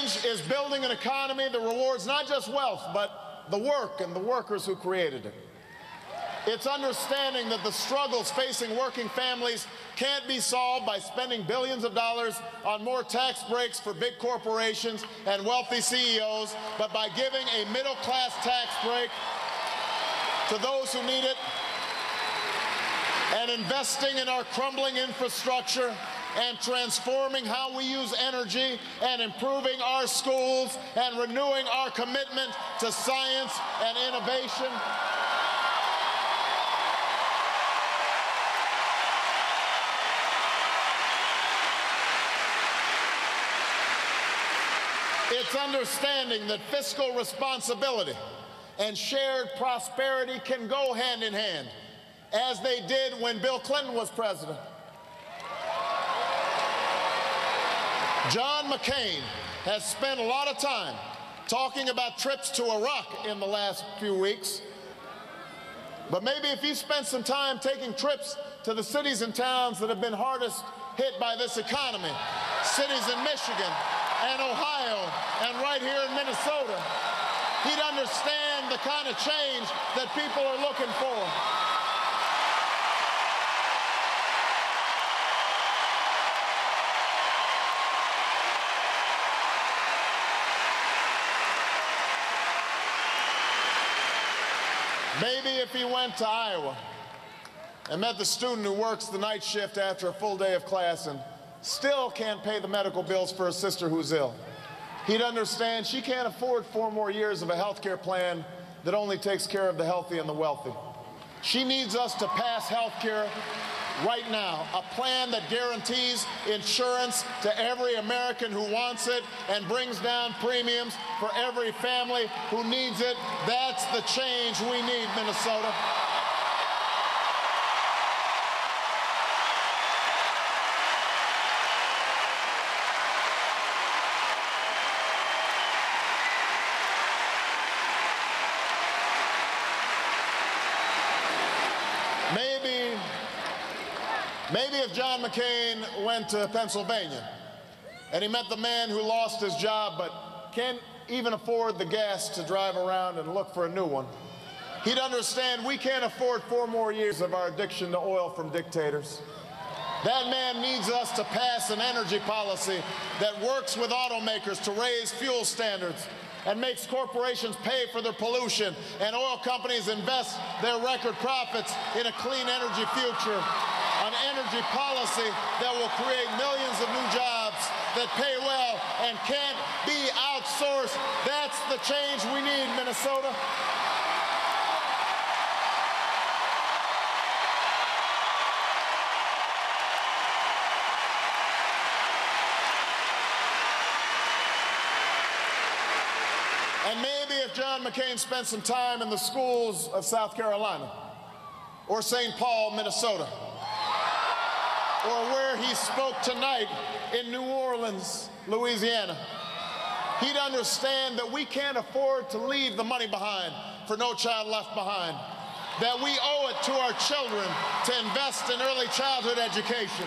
change is building an economy that rewards not just wealth, but the work and the workers who created it. It's understanding that the struggles facing working families can't be solved by spending billions of dollars on more tax breaks for big corporations and wealthy CEOs, but by giving a middle-class tax break to those who need it and investing in our crumbling infrastructure and transforming how we use energy and improving our schools and renewing our commitment to science and innovation. It's understanding that fiscal responsibility and shared prosperity can go hand in hand, as they did when Bill Clinton was president. John McCain has spent a lot of time talking about trips to Iraq in the last few weeks. But maybe if he spent some time taking trips to the cities and towns that have been hardest hit by this economy, cities in Michigan and Ohio and right here in Minnesota, he'd understand the kind of change that people are looking for. Maybe if he went to Iowa and met the student who works the night shift after a full day of class and still can't pay the medical bills for a sister who's ill, he'd understand she can't afford 4 more years of a health care plan that only takes care of the healthy and the wealthy. She needs us to pass health care right now, a plan that guarantees insurance to every American who wants it and brings down premiums for every family who needs it. That's the change we need, Minnesota. Maybe if John McCain went to Pennsylvania and he met the man who lost his job but can't even afford the gas to drive around and look for a new one, he'd understand we can't afford 4 more years of our addiction to oil from dictators. That man needs us to pass an energy policy that works with automakers to raise fuel standards and makes corporations pay for their pollution and oil companies invest their record profits in a clean energy future. An energy policy that will create millions of new jobs that pay well and can't be outsourced. That's the change we need, Minnesota. And maybe if John McCain spent some time in the schools of South Carolina or St. Paul, Minnesota, or where he spoke tonight in New Orleans, Louisiana, he'd understand that we can't afford to leave the money behind for No Child Left Behind, that we owe it to our children to invest in early childhood education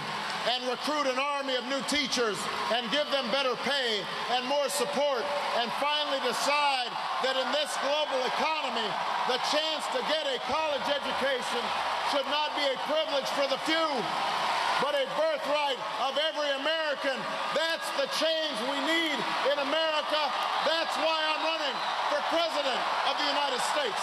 and recruit an army of new teachers and give them better pay and more support, and finally decide that in this global economy, the chance to get a college education should not be a privilege for the few, but a birthright of every American. That's the change we need in America. That's why I'm running for President of the United States.